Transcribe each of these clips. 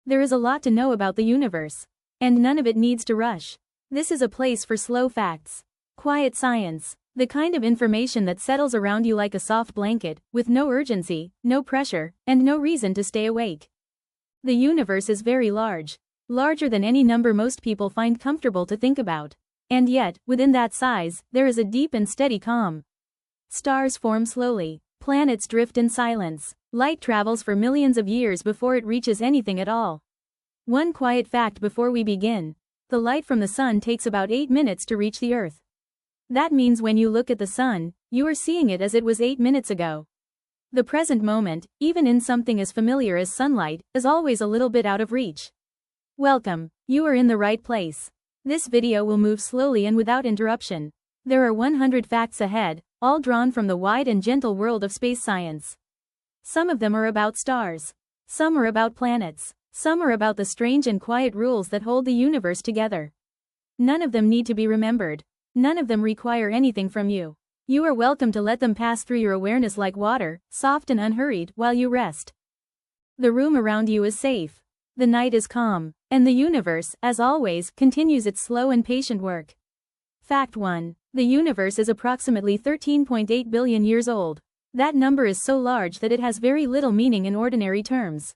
There is a lot to know about the universe. And none of it needs to rush. This is a place for slow facts. Quiet science. The kind of information that settles around you like a soft blanket, with no urgency, no pressure, and no reason to stay awake. The universe is very large. Larger than any number most people find comfortable to think about. And yet, within that size, there is a deep and steady calm. Stars form slowly. Planets drift in silence. Light travels for millions of years before it reaches anything at all. One quiet fact before we begin. The light from the sun takes about 8 minutes to reach the Earth. That means when you look at the sun, you are seeing it as it was 8 minutes ago. The present moment, even in something as familiar as sunlight, is always a little bit out of reach. Welcome. You are in the right place. This video will move slowly and without interruption. There are 100 facts ahead, all drawn from the wide and gentle world of space science. Some of them are about stars. Some are about planets. Some are about the strange and quiet rules that hold the universe together. None of them need to be remembered. None of them require anything from you. You are welcome to let them pass through your awareness like water, soft and unhurried, while you rest. The room around you is safe. The night is calm. And the universe, as always, continues its slow and patient work. Fact 1. The universe is approximately 13.8 billion years old. That number is so large that it has very little meaning in ordinary terms.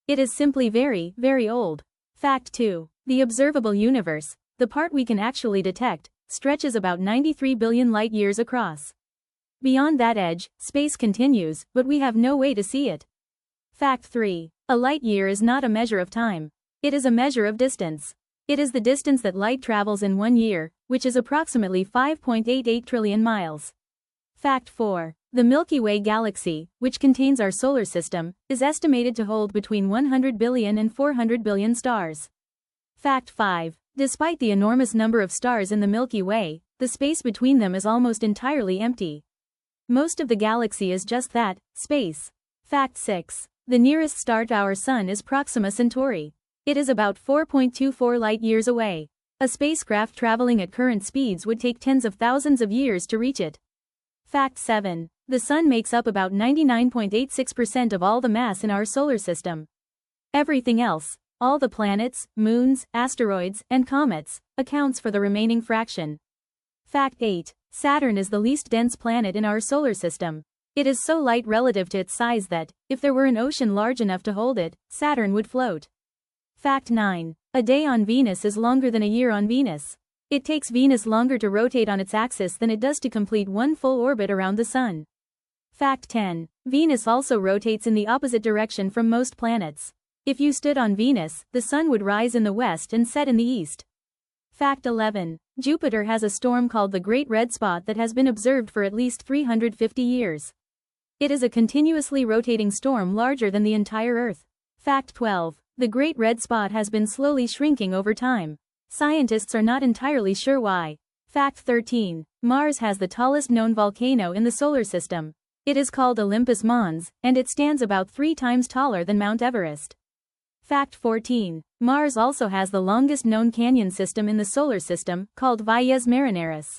It is simply very, very old. Fact 2. The observable universe, the part we can actually detect, stretches about 93 billion light-years across. Beyond that edge, space continues, but we have no way to see it. Fact 3. A light-year is not a measure of time. It is a measure of distance. It is the distance that light travels in 1 year, which is approximately 5.88 trillion miles. Fact 4. The Milky Way galaxy, which contains our solar system, is estimated to hold between 100 billion and 400 billion stars. Fact 5. Despite the enormous number of stars in the Milky Way, the space between them is almost entirely empty. Most of the galaxy is just that, space. Fact 6. The nearest star to our Sun is Proxima Centauri. It is about 4.24 light-years away. A spacecraft traveling at current speeds would take tens of thousands of years to reach it. Fact 7. The Sun makes up about 99.86% of all the mass in our solar system. Everything else, all the planets, moons, asteroids, and comets, accounts for the remaining fraction. Fact 8. Saturn is the least dense planet in our solar system. It is so light relative to its size that, if there were an ocean large enough to hold it, Saturn would float. Fact 9. A day on Venus is longer than a year on Venus. It takes Venus longer to rotate on its axis than it does to complete one full orbit around the Sun. Fact 10. Venus also rotates in the opposite direction from most planets. If you stood on Venus, the Sun would rise in the west and set in the east. Fact 11. Jupiter has a storm called the Great Red Spot that has been observed for at least 350 years. It is a continuously rotating storm larger than the entire Earth. Fact 12. The Great Red Spot has been slowly shrinking over time. Scientists are not entirely sure why. Fact 13. Mars has the tallest known volcano in the solar system. It is called Olympus Mons, and it stands about 3 times taller than Mount Everest. Fact 14. Mars also has the longest known canyon system in the solar system, called Valles Marineris.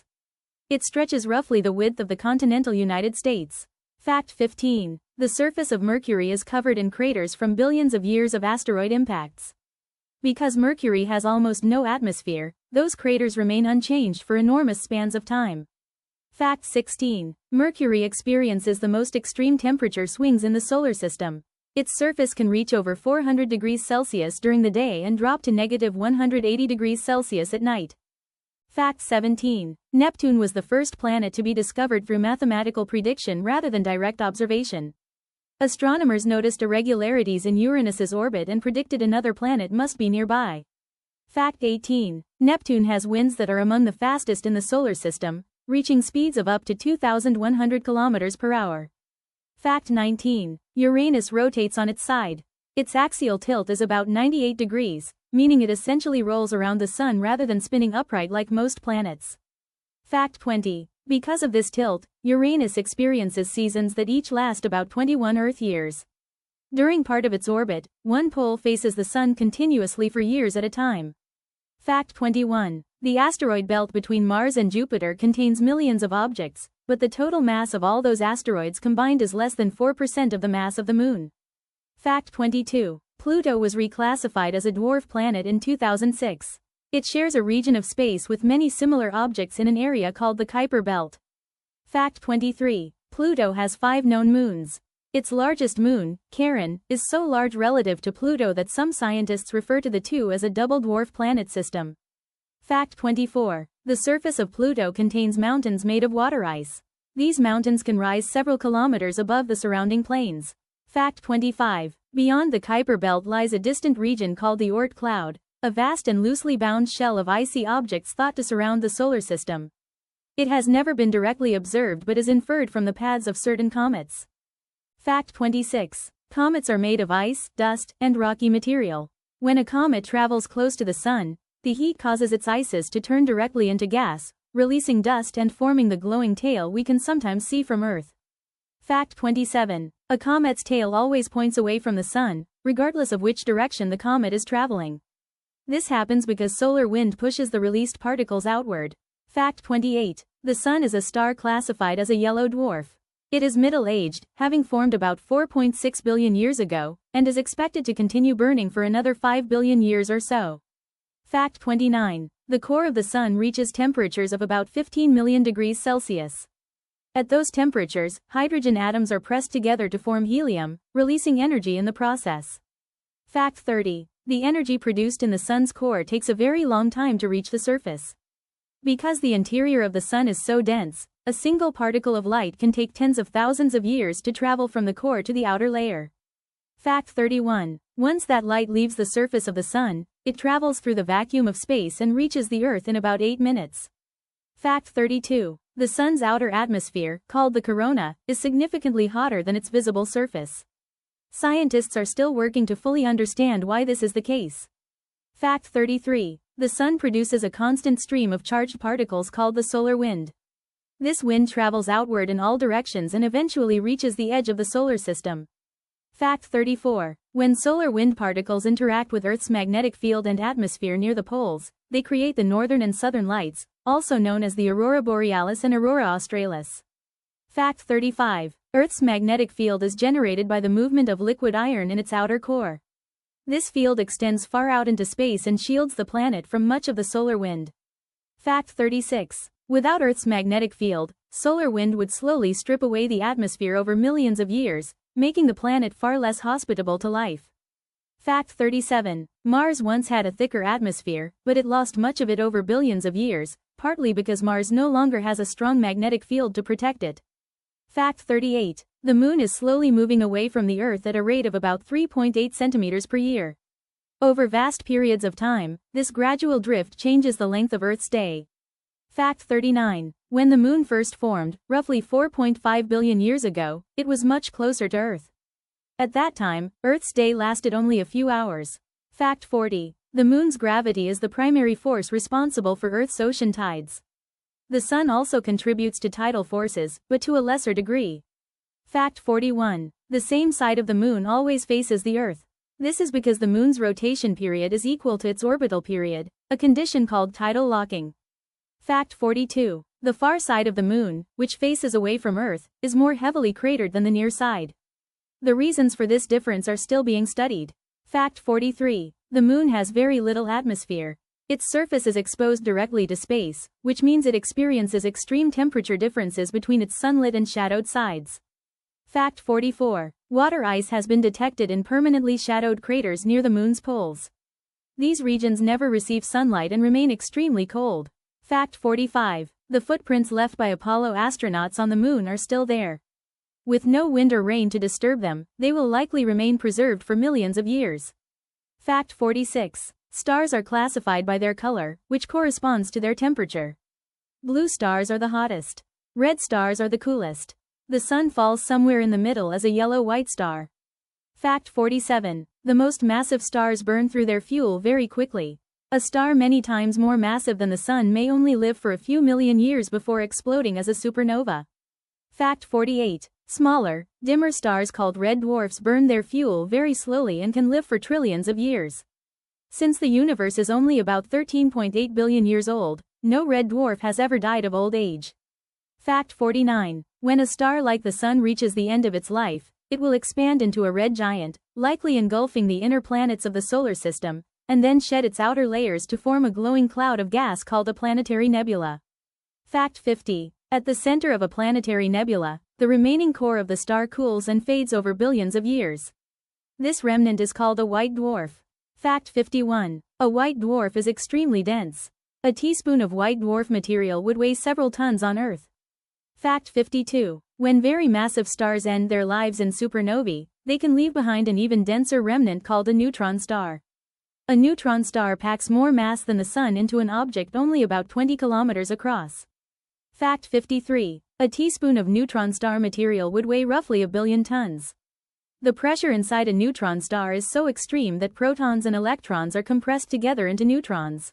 It stretches roughly the width of the continental United States. Fact 15. The surface of Mercury is covered in craters from billions of years of asteroid impacts. Because Mercury has almost no atmosphere, those craters remain unchanged for enormous spans of time. Fact 16. Mercury experiences the most extreme temperature swings in the solar system. Its surface can reach over 400 degrees Celsius during the day and drop to negative 180 degrees Celsius at night. Fact 17. Neptune was the first planet to be discovered through mathematical prediction rather than direct observation. Astronomers noticed irregularities in Uranus's orbit and predicted another planet must be nearby. Fact 18. Neptune has winds that are among the fastest in the solar system, reaching speeds of up to 2,100 kilometers per hour. Fact 19. Uranus rotates on its side. Its axial tilt is about 98 degrees, meaning it essentially rolls around the Sun rather than spinning upright like most planets. Fact 20. Because of this tilt, Uranus experiences seasons that each last about 21 Earth years. During part of its orbit, one pole faces the Sun continuously for years at a time. Fact 21. The asteroid belt between Mars and Jupiter contains millions of objects, but the total mass of all those asteroids combined is less than 4% of the mass of the Moon. Fact 22. Pluto was reclassified as a dwarf planet in 2006. It shares a region of space with many similar objects in an area called the Kuiper Belt. Fact 23. Pluto has 5 known moons. Its largest moon, Charon, is so large relative to Pluto that some scientists refer to the two as a double dwarf planet system. Fact 24. The surface of Pluto contains mountains made of water ice. These mountains can rise several kilometers above the surrounding plains. Fact 25. Beyond the Kuiper Belt lies a distant region called the Oort cloud, a vast and loosely bound shell of icy objects thought to surround the solar system. It has never been directly observed but is inferred from the paths of certain comets. Fact 26. Comets are made of ice, dust, and rocky material. When a comet travels close to the sun, the heat causes its ices to turn directly into gas, releasing dust and forming the glowing tail we can sometimes see from Earth. Fact 27. A comet's tail always points away from the sun, regardless of which direction the comet is traveling. This happens because solar wind pushes the released particles outward. Fact 28. The sun is a star classified as a yellow dwarf. It is middle-aged, having formed about 4.6 billion years ago, and is expected to continue burning for another 5 billion years or so. Fact 29. The core of the sun reaches temperatures of about 15 million degrees Celsius. At those temperatures, hydrogen atoms are pressed together to form helium, releasing energy in the process. Fact 30. The energy produced in the sun's core takes a very long time to reach the surface. Because the interior of the sun is so dense, a single particle of light can take tens of thousands of years to travel from the core to the outer layer. Fact 31. Once that light leaves the surface of the sun, it travels through the vacuum of space and reaches the Earth in about 8 minutes. Fact 32. The sun's outer atmosphere, called the corona, is significantly hotter than its visible surface. Scientists are still working to fully understand why this is the case. Fact 33. The sun produces a constant stream of charged particles called the solar wind. This wind travels outward in all directions and eventually reaches the edge of the solar system. Fact 34. When solar wind particles interact with Earth's magnetic field and atmosphere near the poles, they create the northern and southern lights, also known as the aurora borealis and aurora australis. Fact 35. Earth's magnetic field is generated by the movement of liquid iron in its outer core. This field extends far out into space and shields the planet from much of the solar wind. Fact 36. Without Earth's magnetic field, solar wind would slowly strip away the atmosphere over millions of years, making the planet far less hospitable to life. Fact 37. Mars once had a thicker atmosphere, but it lost much of it over billions of years, partly because Mars no longer has a strong magnetic field to protect it. Fact 38. The Moon is slowly moving away from the Earth at a rate of about 3.8 centimeters per year. Over vast periods of time, this gradual drift changes the length of Earth's day. Fact 39. When the Moon first formed, roughly 4.5 billion years ago, it was much closer to Earth. At that time, Earth's day lasted only a few hours. Fact 40. The Moon's gravity is the primary force responsible for Earth's ocean tides. The Sun also contributes to tidal forces, but to a lesser degree. Fact 41. The same side of the Moon always faces the Earth. This is because the Moon's rotation period is equal to its orbital period, a condition called tidal locking. Fact 42. The far side of the Moon, which faces away from Earth, is more heavily cratered than the near side. The reasons for this difference are still being studied. Fact 43. The Moon has very little atmosphere. Its surface is exposed directly to space, which means it experiences extreme temperature differences between its sunlit and shadowed sides. Fact 44. Water ice has been detected in permanently shadowed craters near the Moon's poles. These regions never receive sunlight and remain extremely cold. Fact 45. The footprints left by Apollo astronauts on the Moon are still there. With no wind or rain to disturb them, they will likely remain preserved for millions of years. Fact 46. Stars are classified by their color, which corresponds to their temperature. Blue stars are the hottest. Red stars are the coolest. The Sun falls somewhere in the middle as a yellow-white star. Fact 47. The most massive stars burn through their fuel very quickly. A star many times more massive than the Sun may only live for a few million years before exploding as a supernova. Fact 48. Smaller, dimmer stars called red dwarfs burn their fuel very slowly and can live for trillions of years. Since the universe is only about 13.8 billion years old, no red dwarf has ever died of old age. Fact 49. When a star like the Sun reaches the end of its life, it will expand into a red giant, likely engulfing the inner planets of the solar system, and then shed its outer layers to form a glowing cloud of gas called a planetary nebula. Fact 50. At the center of a planetary nebula, the remaining core of the star cools and fades over billions of years. This remnant is called a white dwarf. Fact 51. A white dwarf is extremely dense. A teaspoon of white dwarf material would weigh several tons on Earth. Fact 52. When very massive stars end their lives in supernovae, they can leave behind an even denser remnant called a neutron star. A neutron star packs more mass than the Sun into an object only about 20 kilometers across. Fact 53. A teaspoon of neutron star material would weigh roughly a billion tons. The pressure inside a neutron star is so extreme that protons and electrons are compressed together into neutrons.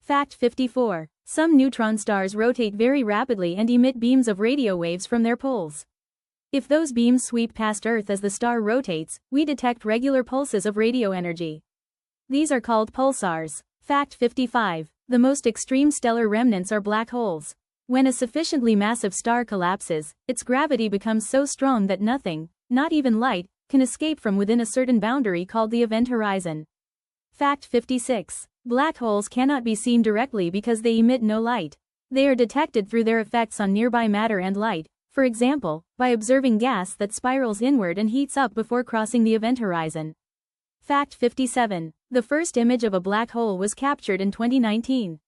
Fact 54. Some neutron stars rotate very rapidly and emit beams of radio waves from their poles. If those beams sweep past Earth as the star rotates, we detect regular pulses of radio energy. These are called pulsars. Fact 55. The most extreme stellar remnants are black holes. When a sufficiently massive star collapses, its gravity becomes so strong that nothing, not even light, can escape from within a certain boundary called the event horizon. Fact 56. Black holes cannot be seen directly because they emit no light. They are detected through their effects on nearby matter and light, for example, by observing gas that spirals inward and heats up before crossing the event horizon. Fact 57. The first image of a black hole was captured in 2019.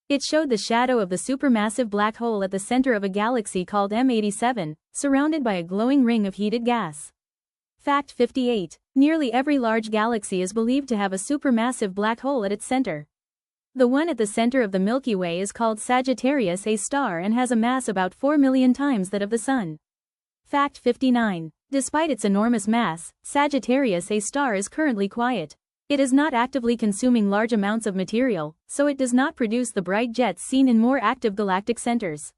It showed the shadow of the supermassive black hole at the center of a galaxy called M87, surrounded by a glowing ring of heated gas. Fact 58. Nearly every large galaxy is believed to have a supermassive black hole at its center. The one at the center of the Milky Way is called Sagittarius A star and has a mass about 4 million times that of the Sun. Fact 59. Despite its enormous mass, Sagittarius A star is currently quiet. It is not actively consuming large amounts of material, so it does not produce the bright jets seen in more active galactic centers.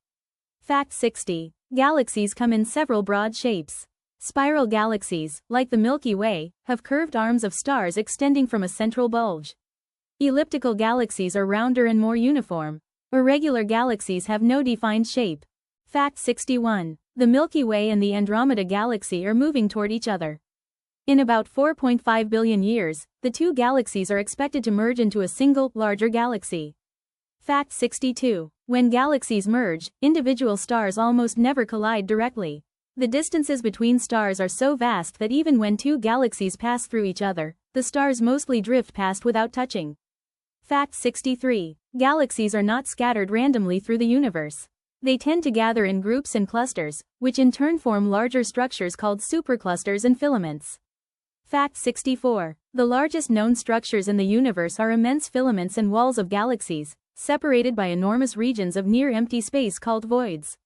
Fact 60. Galaxies come in several broad shapes. Spiral galaxies, like the Milky Way, have curved arms of stars extending from a central bulge. Elliptical galaxies are rounder and more uniform. Irregular galaxies have no defined shape. Fact 61. The Milky Way and the Andromeda Galaxy are moving toward each other. In about 4.5 billion years, the two galaxies are expected to merge into a single, larger galaxy. Fact 62. When galaxies merge, individual stars almost never collide directly. The distances between stars are so vast that even when two galaxies pass through each other, the stars mostly drift past without touching. Fact 63. Galaxies are not scattered randomly through the universe. They tend to gather in groups and clusters, which in turn form larger structures called superclusters and filaments. Fact 64. The largest known structures in the universe are immense filaments and walls of galaxies, separated by enormous regions of near-empty space called voids.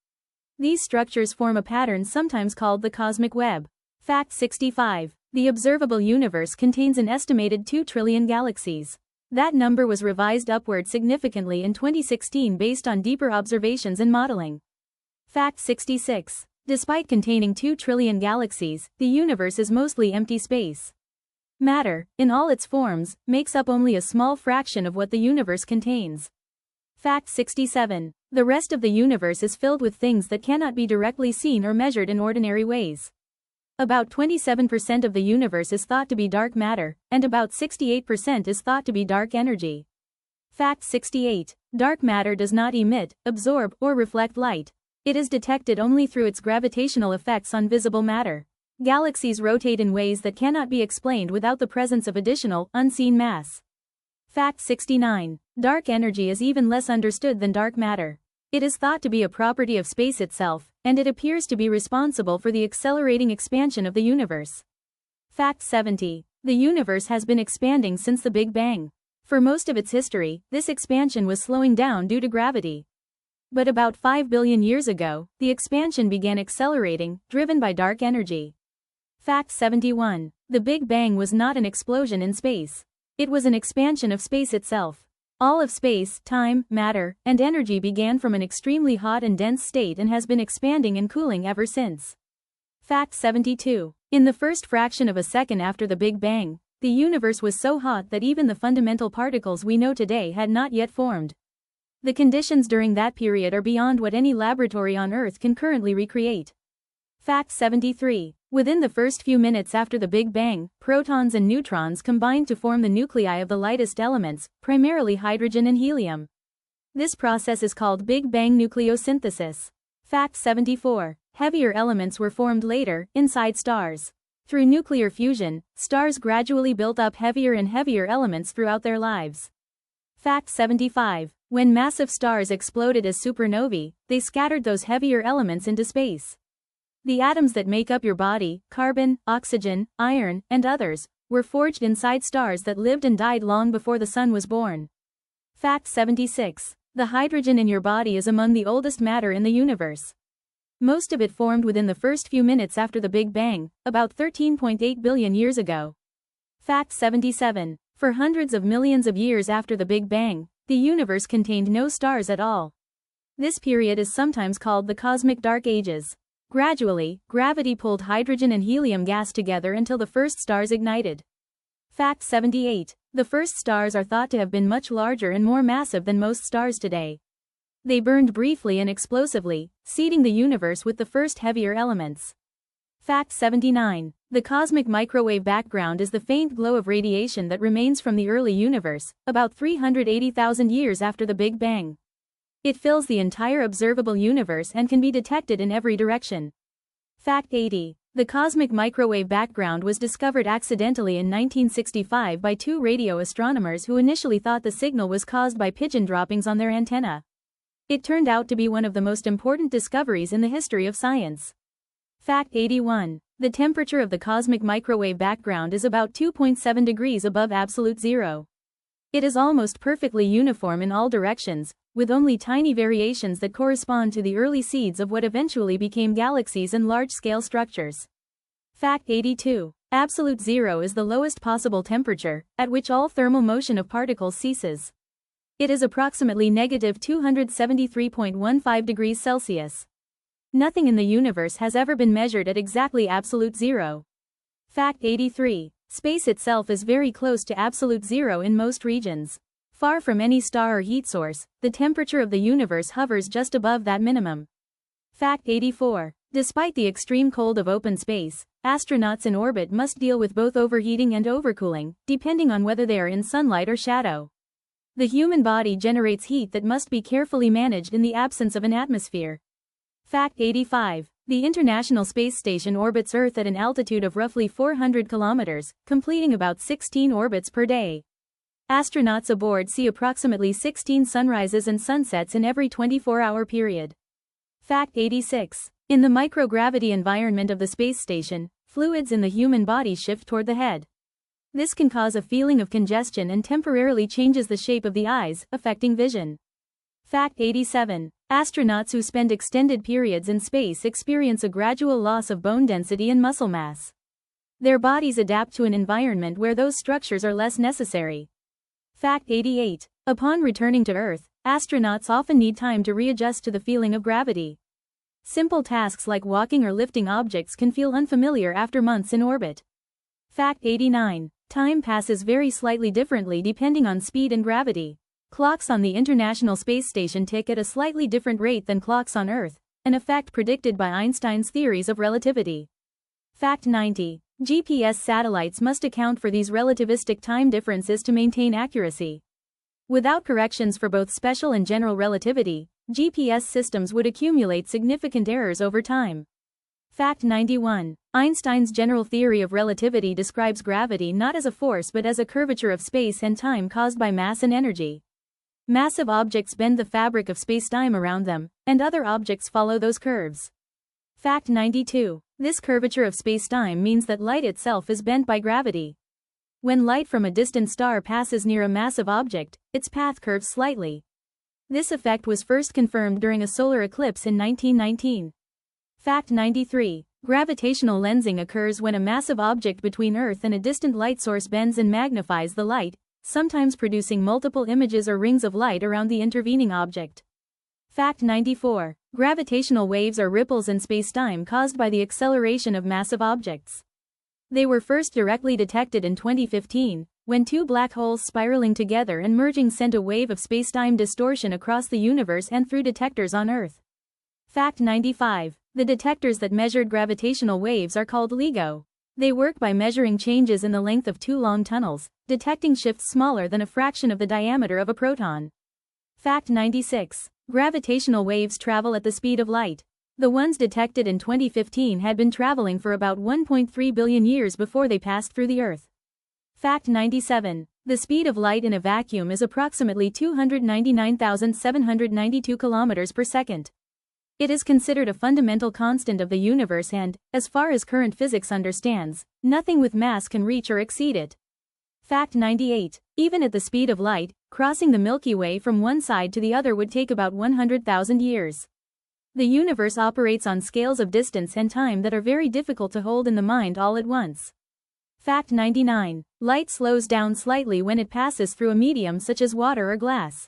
These structures form a pattern sometimes called the cosmic web. Fact 65. The observable universe contains an estimated 2 trillion galaxies. That number was revised upward significantly in 2016 based on deeper observations and modeling. Fact 66. Despite containing 2 trillion galaxies, the universe is mostly empty space. Matter, in all its forms, makes up only a small fraction of what the universe contains. Fact 67. The rest of the universe is filled with things that cannot be directly seen or measured in ordinary ways. About 27% of the universe is thought to be dark matter, and about 68% is thought to be dark energy. Fact 68. Dark matter does not emit, absorb, or reflect light. It is detected only through its gravitational effects on visible matter. Galaxies rotate in ways that cannot be explained without the presence of additional, unseen mass. Fact 69. Dark energy is even less understood than dark matter. It is thought to be a property of space itself, and it appears to be responsible for the accelerating expansion of the universe. Fact 70. The universe has been expanding since the Big Bang. For most of its history, this expansion was slowing down due to gravity. But about 5 billion years ago, the expansion began accelerating, driven by dark energy. Fact 71. The Big Bang was not an explosion in space. It was an expansion of space itself. All of space, time, matter, and energy began from an extremely hot and dense state and has been expanding and cooling ever since. Fact 72. In the first fraction of a second after the Big Bang, the universe was so hot that even the fundamental particles we know today had not yet formed. The conditions during that period are beyond what any laboratory on Earth can currently recreate. Fact 73. Within the first few minutes after the Big Bang, protons and neutrons combined to form the nuclei of the lightest elements, primarily hydrogen and helium. This process is called Big Bang nucleosynthesis. Fact 74. Heavier elements were formed later, inside stars. Through nuclear fusion, stars gradually built up heavier and heavier elements throughout their lives. Fact 75. When massive stars exploded as supernovae, they scattered those heavier elements into space. The atoms that make up your body, carbon, oxygen, iron, and others, were forged inside stars that lived and died long before the sun was born. Fact 76. The hydrogen in your body is among the oldest matter in the universe. Most of it formed within the first few minutes after the Big Bang, about 13.8 billion years ago. Fact 77. For hundreds of millions of years after the Big Bang, the universe contained no stars at all. This period is sometimes called the cosmic dark ages. Gradually, gravity pulled hydrogen and helium gas together until the first stars ignited. Fact 78. The first stars are thought to have been much larger and more massive than most stars today. They burned briefly and explosively, seeding the universe with the first heavier elements. Fact 79. The cosmic microwave background is the faint glow of radiation that remains from the early universe, about 380,000 years after the Big Bang. It fills the entire observable universe and can be detected in every direction. Fact 80. The cosmic microwave background was discovered accidentally in 1965 by two radio astronomers who initially thought the signal was caused by pigeon droppings on their antenna. It turned out to be one of the most important discoveries in the history of science. Fact 81. The temperature of the cosmic microwave background is about 2.7 degrees above absolute zero. It is almost perfectly uniform in all directions, with only tiny variations that correspond to the early seeds of what eventually became galaxies and large-scale structures. Fact 82. Absolute zero is the lowest possible temperature, at which all thermal motion of particles ceases. It is approximately negative 273.15 degrees Celsius. Nothing in the universe has ever been measured at exactly absolute zero. Fact 83. Space itself is very close to absolute zero in most regions. Far from any star or heat source, the temperature of the universe hovers just above that minimum. Fact 84. Despite the extreme cold of open space, astronauts in orbit must deal with both overheating and overcooling, depending on whether they are in sunlight or shadow. The human body generates heat that must be carefully managed in the absence of an atmosphere. Fact 85. The International Space Station orbits Earth at an altitude of roughly 400 kilometers, completing about 16 orbits per day. Astronauts aboard see approximately 16 sunrises and sunsets in every 24-hour period. Fact 86. In the microgravity environment of the space station, fluids in the human body shift toward the head. This can cause a feeling of congestion and temporarily changes the shape of the eyes, affecting vision. Fact 87. Astronauts who spend extended periods in space experience a gradual loss of bone density and muscle mass. Their bodies adapt to an environment where those structures are less necessary. Fact 88. Upon returning to Earth, astronauts often need time to readjust to the feeling of gravity. Simple tasks like walking or lifting objects can feel unfamiliar after months in orbit. Fact 89. Time passes very slightly differently depending on speed and gravity. Clocks on the International Space Station tick at a slightly different rate than clocks on Earth, an effect predicted by Einstein's theories of relativity. Fact 90. GPS satellites must account for these relativistic time differences to maintain accuracy. Without corrections for both special and general relativity, GPS systems would accumulate significant errors over time. Fact 91. Einstein's general theory of relativity describes gravity not as a force but as a curvature of space and time caused by mass and energy. Massive objects bend the fabric of space-time around them, and other objects follow those curves. Fact 92. This curvature of space-time means that light itself is bent by gravity. When light from a distant star passes near a massive object, its path curves slightly. This effect was first confirmed during a solar eclipse in 1919. Fact 93. Gravitational lensing occurs when a massive object between Earth and a distant light source bends and magnifies the light, sometimes producing multiple images or rings of light around the intervening object. Fact 94. Gravitational waves are ripples in spacetime caused by the acceleration of massive objects. They were first directly detected in 2015, when two black holes spiraling together and merging sent a wave of spacetime distortion across the universe and through detectors on Earth. Fact 95. The detectors that measured gravitational waves are called LIGO. They work by measuring changes in the length of two long tunnels, detecting shifts smaller than a fraction of the diameter of a proton. Fact 96. Gravitational waves travel at the speed of light. The ones detected in 2015 had been traveling for about 1.3 billion years before they passed through the Earth. Fact 97. The speed of light in a vacuum is approximately 299,792 kilometers per second. It is considered a fundamental constant of the universe and, as far as current physics understands, nothing with mass can reach or exceed it. Fact 98. Even at the speed of light, crossing the Milky Way from one side to the other would take about 100,000 years. The universe operates on scales of distance and time that are very difficult to hold in the mind all at once. Fact 99. Light slows down slightly when it passes through a medium such as water or glass.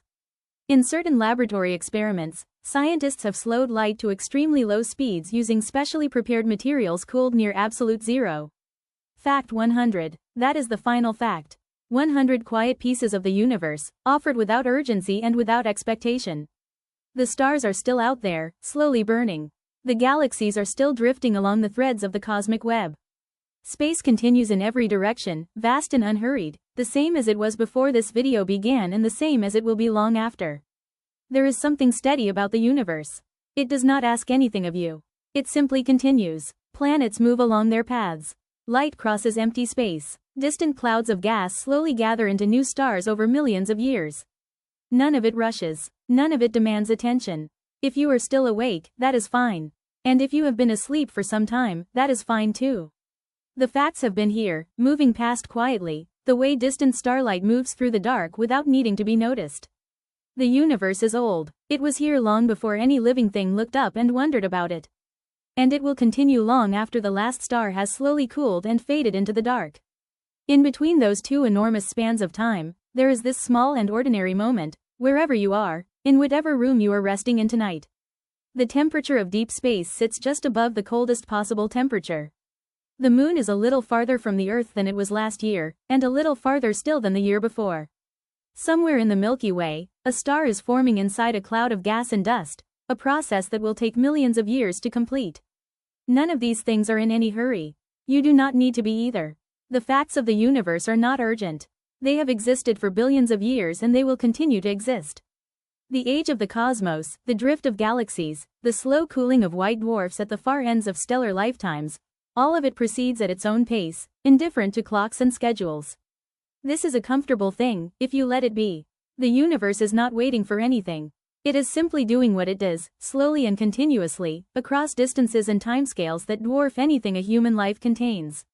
In certain laboratory experiments, scientists have slowed light to extremely low speeds using specially prepared materials cooled near absolute zero. Fact 100. That is the final fact. 100 quiet pieces of the universe, offered without urgency and without expectation. The stars are still out there, slowly burning. The galaxies are still drifting along the threads of the cosmic web. Space continues in every direction, vast and unhurried, the same as it was before this video began and the same as it will be long after. There is something steady about the universe. It does not ask anything of you. It simply continues. Planets move along their paths. Light crosses empty space. Distant clouds of gas slowly gather into new stars over millions of years. None of it rushes. None of it demands attention. If you are still awake, that is fine. And if you have been asleep for some time, that is fine too. The facts have been here, moving past quietly, the way distant starlight moves through the dark without needing to be noticed. The universe is old. It was here long before any living thing looked up and wondered about it. And it will continue long after the last star has slowly cooled and faded into the dark. In between those two enormous spans of time, there is this small and ordinary moment, wherever you are, in whatever room you are resting in tonight. The temperature of deep space sits just above the coldest possible temperature. The moon is a little farther from the Earth than it was last year, and a little farther still than the year before. Somewhere in the Milky Way, a star is forming inside a cloud of gas and dust, a process that will take millions of years to complete. None of these things are in any hurry. You do not need to be either. The facts of the universe are not urgent. They have existed for billions of years and they will continue to exist. The age of the cosmos, the drift of galaxies, the slow cooling of white dwarfs at the far ends of stellar lifetimes, all of it proceeds at its own pace, indifferent to clocks and schedules. This is a comfortable thing, if you let it be. The universe is not waiting for anything. It is simply doing what it does, slowly and continuously, across distances and timescales that dwarf anything a human life contains.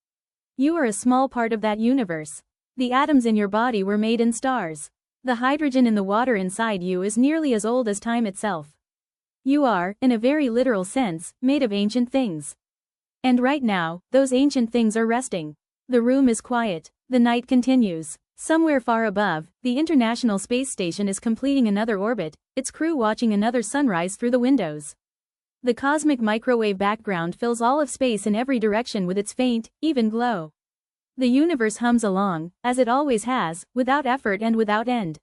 You are a small part of that universe. The atoms in your body were made in stars. The hydrogen in the water inside you is nearly as old as time itself. You are, in a very literal sense, made of ancient things. And right now, those ancient things are resting. The room is quiet. The night continues. Somewhere far above, the International Space Station is completing another orbit, its crew watching another sunrise through the windows. The cosmic microwave background fills all of space in every direction with its faint, even glow. The universe hums along, as it always has, without effort and without end.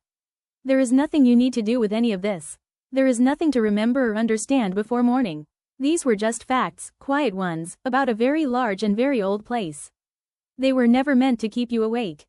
There is nothing you need to do with any of this. There is nothing to remember or understand before morning. These were just facts, quiet ones, about a very large and very old place. They were never meant to keep you awake.